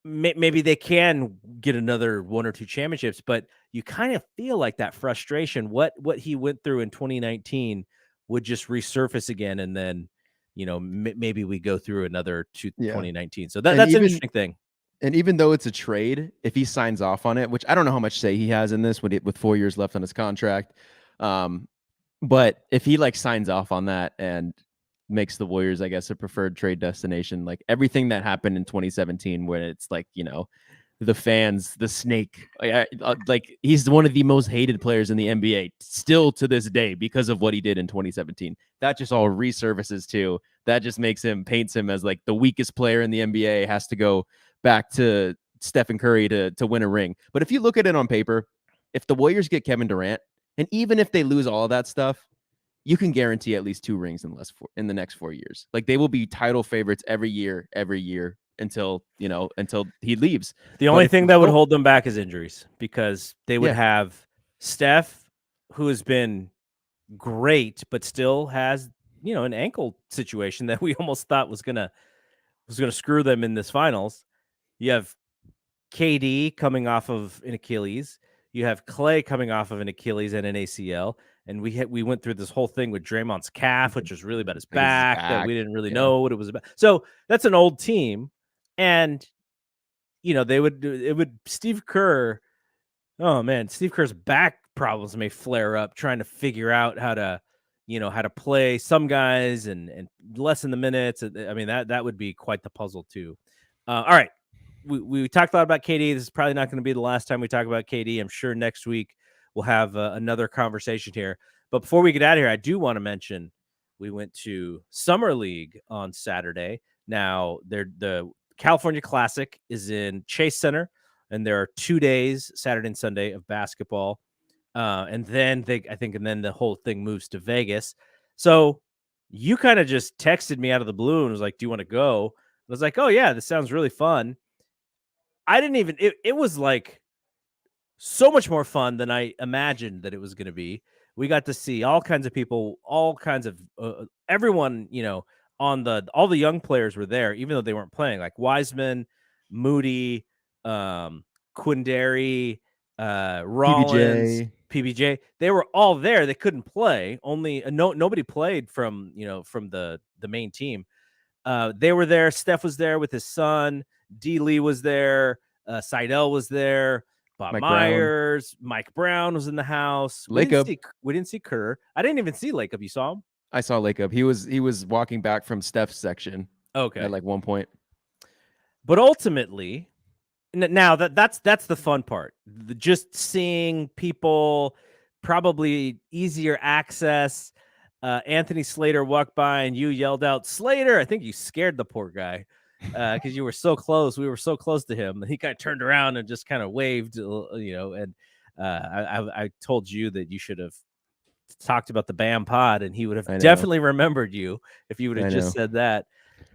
maybe they can get another 1 or 2 championships, but you kind of feel like that frustration, what he went through in 2019 would just resurface again. And then, maybe we go through another 2019. So that's an interesting thing. And even though it's a trade, if he signs off on it, which I don't know how much say he has in this with 4 years left on his contract, but if he signs off on that and makes the Warriors, I guess, a preferred trade destination, like everything that happened in 2017, when it's the fans, the snake, like he's one of the most hated players in the NBA still to this day because of what he did in 2017. That just all resurfaces too. That just paints him as like the weakest player in the NBA, has to go back to Stephen Curry to win a ring. But if you look at it on paper, if the Warriors get Kevin Durant, and even if they lose all of that stuff, you can guarantee at least 2 rings in the next 4 years. Like, they will be title favorites every year until he leaves. The only thing that would hold them back is injuries, because they would have Steph, who has been great, but still has, an ankle situation that we almost thought was gonna screw them in this finals. You have KD coming off of an Achilles. You have Clay coming off of an Achilles and an ACL. And we went through this whole thing with Draymond's calf, which was really about his back, that we didn't really know what it was about. So that's an old team. And, Steve Kerr. Oh man, Steve Kerr's back problems may flare up trying to figure out how to play some guys and lessen the minutes. I mean, that would be quite the puzzle too. All right. We talked a lot about KD. This is probably not going to be the last time we talk about KD. I'm sure next week we'll have another conversation here. But before we get out of here, I do want to mention we went to Summer League on Saturday. Now, the California Classic is in Chase Center. and there are 2 days, Saturday and Sunday, of basketball. And then and then the whole thing moves to Vegas. So you kind of just texted me out of the blue and was like, "Do you want to go?" I was like, "Oh yeah, this sounds really fun." I didn't even. It was like so much more fun than I imagined that it was going to be. We got to see all kinds of people, all kinds of everyone. On all the young players were there, even though they weren't playing. Like Wiseman, Moody, Quindary, Rollins, PBJ. PBJ. They were all there. They couldn't play. Only nobody played from the main team. They were there. Steph was there with his son. D. Lee was there. Seidel was there. Bob Mike Brown. Myers, Mike Brown was in the house. Lacob. We didn't see Kerr. I didn't even see Lacob. You saw him? I saw Lacob. He was walking back from Steph's section at Okay, like one point. but ultimately, now that's the fun part. Just seeing people, probably easier access. Anthony Slater walked by and you yelled out Slater. I think you scared the poor guy because you were so close. We were so close to him. He kind of turned around and just kind of waved, And I told you that you should have talked about the BAM pod, and he would have I know. definitely remembered you if you would have I just know. said that.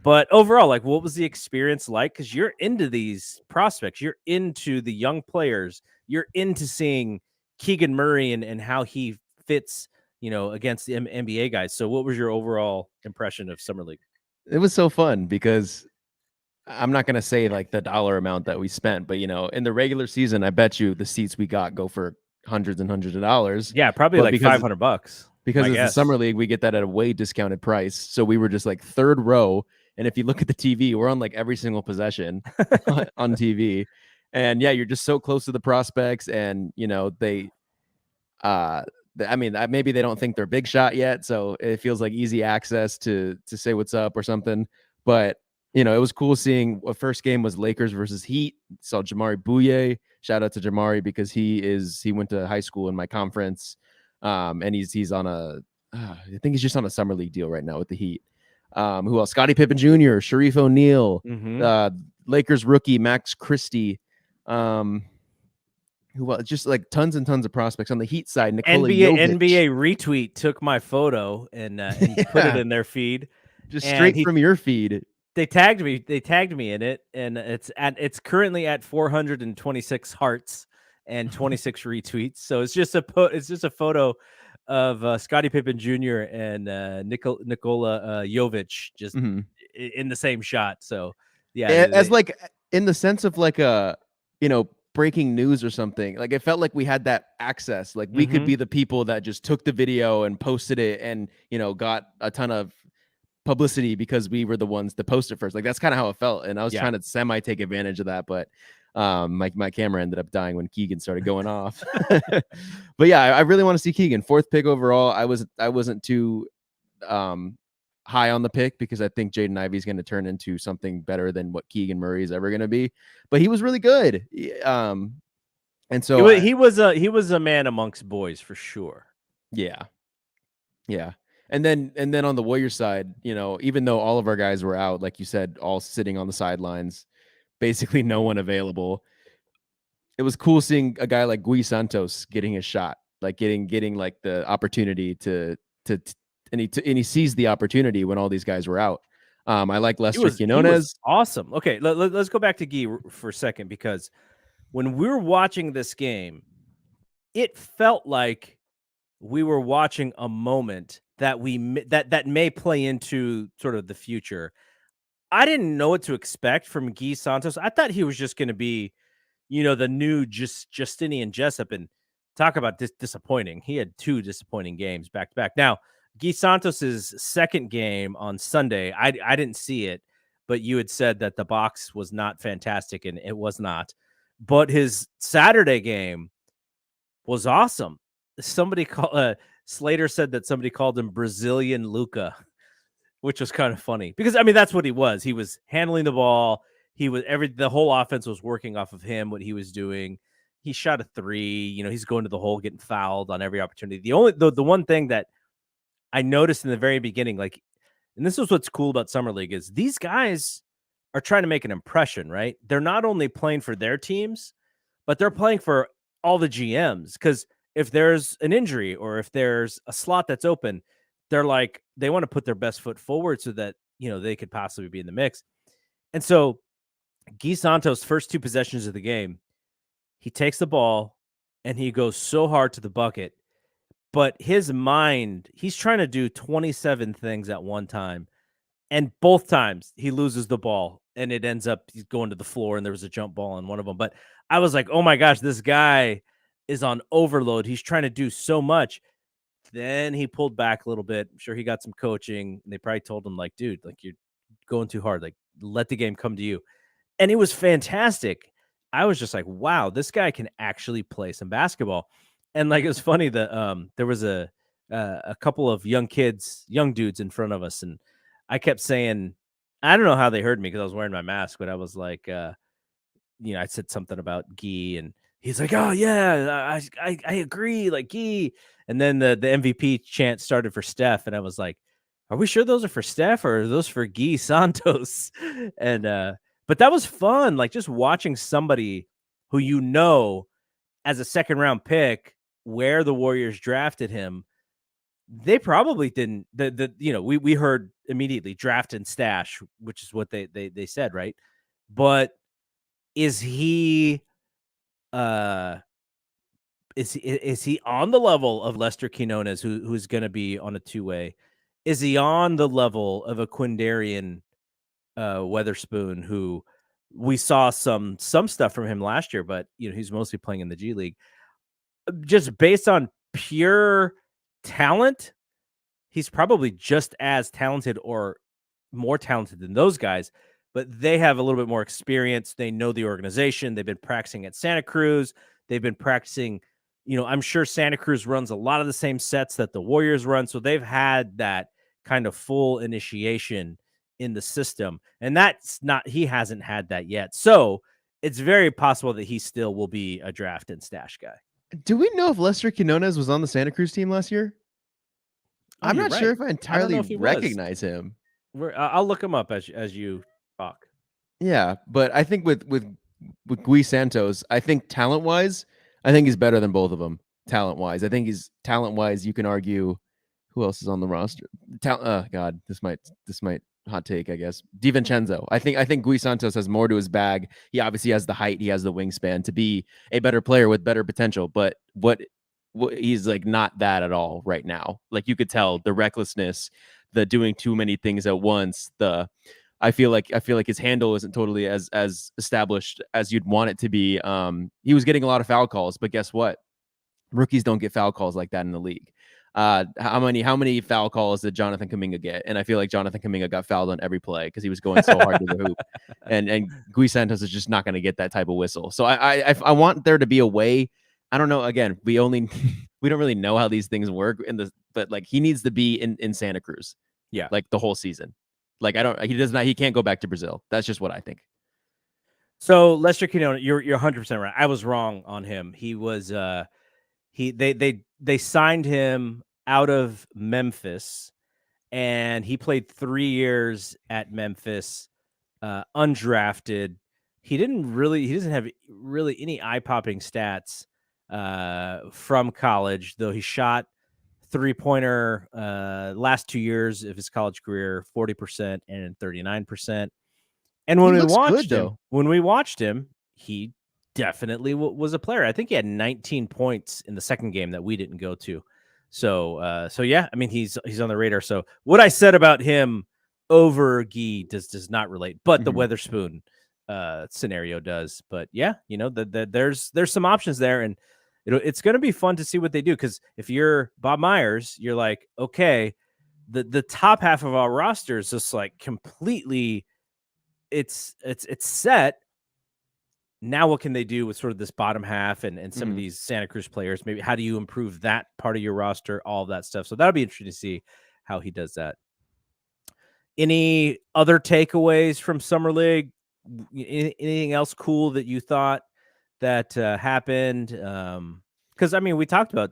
But overall, like, what was the experience like? Because you're into these prospects, you're into the young players, you're into seeing Keegan Murray and how he fits, against the NBA guys. So, what was your overall impression of Summer League? It was so fun because I'm not gonna say like the dollar amount that we spent, but in the regular season, I bet you the seats we got go for hundreds and hundreds of dollars. Yeah, probably But like $500. because My it's the summer guess. league, we get that at a way discounted price. So we were just like third row. And if you look at the TV, we're on like every single possession on TV. And yeah, you're just so close to the prospects. And, maybe they don't think they're big shot yet. So it feels like easy access to say what's up or something. But, it was cool seeing what first game was Lakers versus Heat. Saw Jamari Bouye. Shout out to Jamari because he went to high school in my conference. And he's on I think he's just on a summer league deal right now with the Heat. Who else? Scottie Pippen Jr., Sharif O'Neal, Lakers rookie Max Christie. Who else? Just like tons and tons of prospects on the Heat side. Nikola Jovic. NBA retweet took my photo and put it in their feed. Just straight from your feed. They tagged me. They tagged me in it, and it's currently at 426 hearts and 26 retweets. So it's just a photo of Scottie Pippen Jr. and Nikola Jovic just in the same shot. So yeah, as like in the sense of like a breaking news or something. Like it felt like we had that access. Like we could be the people that just took the video and posted it, and got a ton of publicity because we were the ones to post it first. Like that's kind of how it felt, and I was trying to semi take advantage of that, but my camera ended up dying when Keegan started going off. But yeah, I really want to see Keegan. 4th pick overall. I wasn't too high on the pick because I think Jaden Ivey is going to turn into something better than what Keegan Murray is ever going to be, but he was really good. And so he was a man amongst boys for sure. Yeah. And then on the Warriors side, even though all of our guys were out, like you said, all sitting on the sidelines, basically no one available. It was cool seeing a guy like Gui Santos getting a shot, like getting like the opportunity and he seized the opportunity when all these guys were out. I like Lester Quinones. Awesome. Okay, let's go back to Guy for a second, because when we were watching this game, it felt like we were watching a moment that that may play into sort of the future. I didn't know what to expect from Guy Santos. I thought he was just going to be, the new Justinian Jessup, and talk about disappointing. He had 2 disappointing games back to back. Now, Guy Santos's second game on Sunday, I didn't see it, but you had said that the box was not fantastic, and it was not. But his Saturday game was awesome. Somebody Slater said that somebody called him Brazilian Luka, which was kind of funny because that's what he was. He was handling the ball. The whole offense was working off of him, what he was doing. He shot a 3, he's going to the hole, getting fouled on every opportunity. The one thing that I noticed in the very beginning, like, and this is what's cool about Summer League, is these guys are trying to make an impression, right? They're not only playing for their teams, but they're playing for all the GMs because if there's an injury or if there's a slot that's open, they're like they want to put their best foot forward so that they could possibly be in the mix. And so Guy Santos' first 2 possessions of the game, he takes the ball and he goes so hard to the bucket, but his mind, he's trying to do 27 things at one time. And both times he loses the ball and it ends up he's going to the floor and there was a jump ball on one of them. But I was like, oh my gosh, this guy is on overload. He's trying to do so much. Then he pulled back a little bit. I'm sure he got some coaching. And they probably told him, like, dude, like you're going too hard. Like, let the game come to you. And it was fantastic. I was just like, wow, this guy can actually play some basketball. And like it was funny that there was a couple of young dudes in front of us, and I kept saying, I don't know how they heard me because I was wearing my mask, but I was like, I said something about Guy, and he's like, oh yeah, I agree, like Guy. And then the MVP chant started for Steph, and I was like, are we sure those are for Steph or are those for Guy Santos? And but that was fun, like just watching somebody who as a second round pick where the Warriors drafted him. They probably didn't. We heard immediately draft and stash, which is what they said, right? But is he is he on the level of Lester Quinones, who's going to be on a 2-way? Is he on the level of a Quindarian Weatherspoon, who we saw some stuff from him last year, but he's mostly playing in the G League. Just based on pure talent, he's probably just as talented or more talented than those guys, but they have a little bit more experience. They know the organization. They've been practicing at Santa Cruz. They've been practicing, I'm sure Santa Cruz runs a lot of the same sets that the Warriors run. So they've had that kind of full initiation in the system. And he hasn't had that yet. So it's very possible that he still will be a draft and stash guy. Do we know if Lester Quinones was on the Santa Cruz team last year? Oh, I'm not right. sure if I entirely recognize was. him. I'll look him up as you talk. Yeah, but I think with Guy Santos, I think talent-wise, I think he's better than both of them. Talent-wise, I think he's talent-wise. You can argue who else is on the roster. God, this might hot take, I guess. DiVincenzo. I think Guy Santos has more to his bag. He obviously has the height, he has the wingspan to be a better player with better potential. But what he's like not that at all right now. Like you could tell the recklessness, the doing too many things at once. I feel like his handle isn't totally as established as you'd want it to be. He was getting a lot of foul calls, but guess what? Rookies don't get foul calls like that in the league. How many foul calls did Jonathan Kuminga get? And I feel like Jonathan Kuminga got fouled on every play because he was going so hard to the hoop. And Guy Santos is just not going to get that type of whistle. So I want there to be a way. I don't know. Again, we don't really know how these things work but like he needs to be in Santa Cruz. Yeah. Like the whole season. Like he can't go back to Brazil. That's just what I think. So Lester Quinones, you're 100% right. I was wrong on him. He was they signed him out of Memphis, and he played 3 years at Memphis, undrafted. He doesn't have really any eye-popping stats from college, though he shot three-pointer last 2 years of his college career, 40% and 39%. And when we watched him, he definitely was a player. I think he had 19 points in the second game that we didn't go to. So yeah, I mean he's on the radar. So what I said about him over Guy does not relate, but the Weatherspoon scenario does. But yeah, there's some options there, and it's going to be fun to see what they do, because if you're Bob Myers, you're like, okay, the top half of our roster is just like completely it's set. Now what can they do with sort of this bottom half and some of these Santa Cruz players? Maybe how do you improve that part of your roster, all of that stuff. So that'll be interesting to see how he does that. Any other takeaways from Summer League? Anything else cool that you thought that happened? Because I mean, we talked about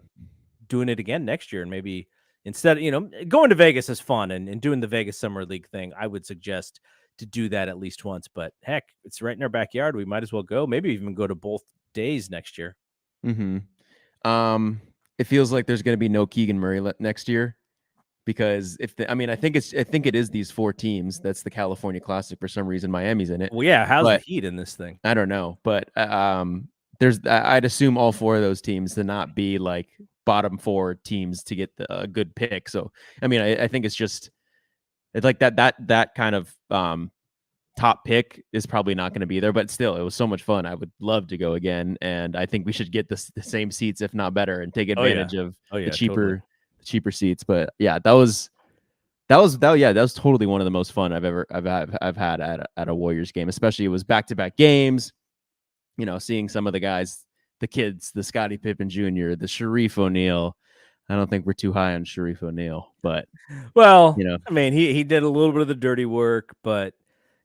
doing it again next year, and maybe instead, going to Vegas is fun, and doing the Vegas Summer League thing, I would suggest to do that at least once. But heck, it's right in our backyard. We might as well go. Maybe even go to both days next year. Mm-hmm. It feels like there's going to be no Keegan Murray next year because I think it is these 4 teams. That's the California Classic. For some reason, Miami's in it. Well, yeah. How's the But Heat in this thing? I don't know. But I'd assume all 4 of those teams to not be like bottom 4 teams to get a good pick. So I mean, I think it's like that kind of top pick is probably not going to be there, but still, it was so much fun. I would love to go again, and I think we should get the same seats, if not better, and take advantage of the Totally. cheaper seats. But yeah, that was totally one of the most fun I've had at a Warriors game. Especially it was back-to-back games. You know, seeing some of the guys, the kids, the Scottie Pippen Jr., the Sharif O'Neal. I don't think we're too high on Sharif O'Neal, but well, you know, I mean, he did a little bit of the dirty work, but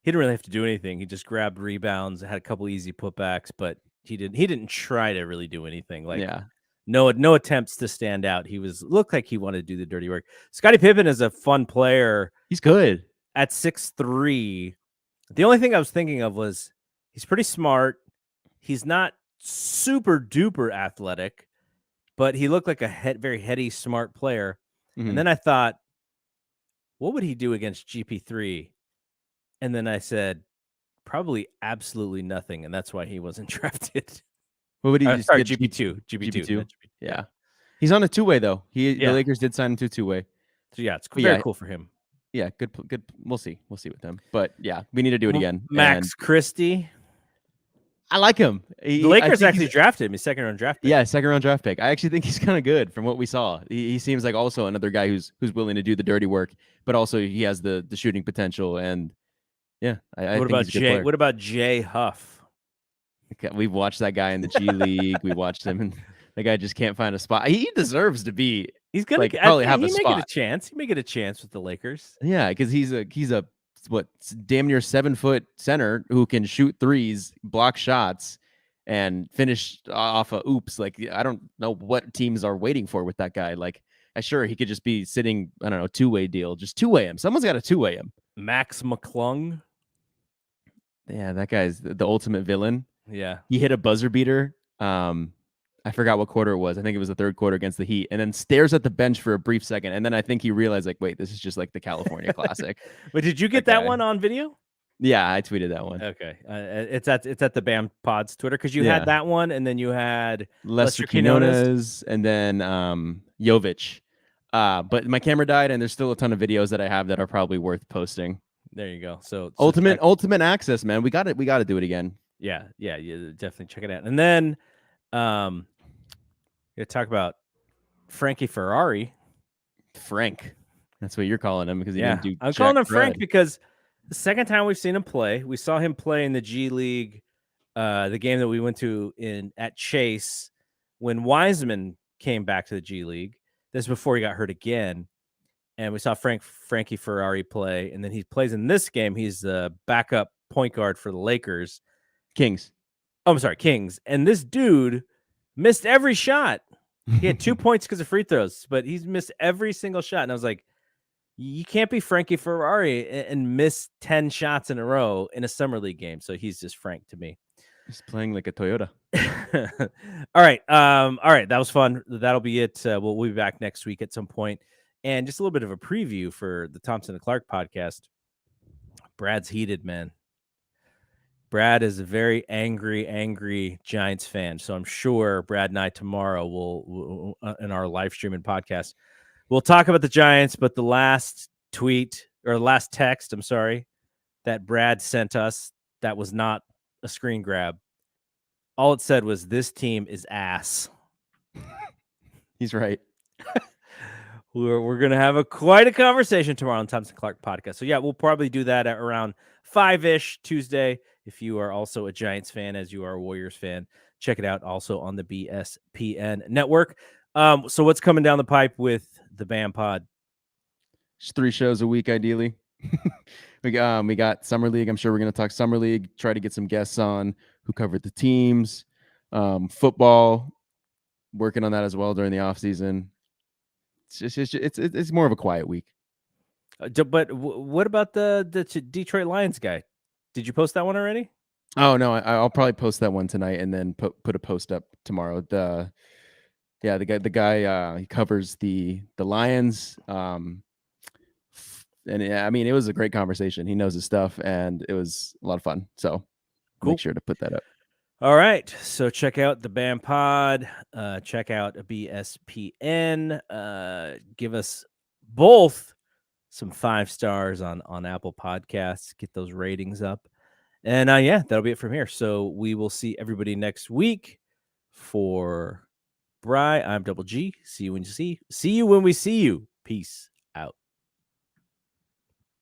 he didn't really have to do anything. He just grabbed rebounds, had a couple easy putbacks, but he didn't try to really do anything. Like yeah, no attempts to stand out. He looked like he wanted to do the dirty work. Scottie Pippen is a fun player he's good at 6'3". The only thing I was thinking of was he's pretty smart. He's not super duper athletic, but he looked like a very heady, smart player. Mm-hmm. And then I thought, what would he do against GP3? And then I said, probably absolutely nothing, and that's why he wasn't drafted. What would he just Sorry, get? GP2. GP2. Yeah. He's on a 2-way though. The Lakers did sign him to a 2-way. So yeah, it's very cool for him. Yeah, good. We'll see with him. But yeah, we need to do it again. Max Christie. I like him. The Lakers actually drafted him. His second-round draft pick. Yeah, second-round draft pick. I actually think he's kind of good from what we saw. He seems like also another guy who's willing to do the dirty work, but also he has the shooting potential. And yeah, I think he's a good player. What about Jay Huff? We've watched that guy in the G League. We watched him, and the guy just can't find a spot. He deserves to be. He's gonna probably have a spot. He may get a chance. He may get a chance with the Lakers. Yeah, because he's a damn near 7-foot center who can shoot threes, block shots, and finish off of oops. Like I don't know what teams are waiting for with that guy. Like sure he could just be sitting. I don't know, 2-way deal. Just 2-way him. Someone's got to 2-way him. Max McClung. Yeah, that guy's the ultimate villain. Yeah, he hit a buzzer beater. I forgot what quarter it was. I think it was the third quarter against the Heat, and then stares at the bench for a brief second, and then I think he realized, like, wait, this is just like the California Classic. But did you get that one on video? Yeah, I tweeted that one. Okay, it's at the BAM Pods Twitter because you had that one, and then you had Lester Quinones, and then Jovic. But my camera died, and there's still a ton of videos that I have that are probably worth posting. There you go. So ultimate access, man. We got to do it again. Yeah, definitely check it out. And then, you talk about Frankie Ferrari. Frank, that's what you're calling him because he didn't do. I'm calling him Frank because the second time we've seen him play, we saw him play in the G League, the game that we went to at Chase when Wiseman came back to the G League. This is before he got hurt again. And we saw Frankie Ferrari play, and then he plays in this game. He's the backup point guard for the Lakers. Kings. Oh, I'm sorry, Kings. And this dude missed every shot. He had 2 points because of free throws, but he's missed every single shot. And I was like, you can't be Frankie Ferrari and miss 10 shots in a row in a summer league game. So he's just Frank to me. He's playing like a Toyota. All right. That was fun. That'll be it. We'll be back next week at some point. And just a little bit of a preview for the Thompson and Clark podcast. Brad's heated, man. Brad is a very angry Giants fan. So I'm sure Brad and I tomorrow will in our live streaming podcast, we'll talk about the Giants. But the last text, I'm sorry, that Brad sent us, that was not a screen grab. All it said was, "This team is ass." He's right. We're going to have quite a conversation tomorrow on Thompson Clark podcast. So yeah, we'll probably do that at around 5-ish Tuesday. If you are also a Giants fan, as you are a Warriors fan, check it out also on the BSPN network. So what's coming down the pipe with the BAM pod? Just 3 shows a week, ideally. we got Summer League. I'm sure we're going to talk Summer League, try to get some guests on who covered the teams. Football, working on that as well during the off season. It's more of a quiet week. But what about the Detroit Lions guy? Did you post that one already? Oh no, I'll probably post that one tonight and then put a post up tomorrow. The guy he covers the Lions. And yeah, I mean, it was a great conversation. He knows his stuff, and it was a lot of fun. So I'll Cool. make sure to put that up. All right. So check out the BAM Pod. Check out BSPN. Give us both some 5 stars on Apple Podcasts. Get those ratings up. And yeah, that'll be it from here. So we will see everybody next week. For Bry, I'm Double G. See you when we see you. Peace.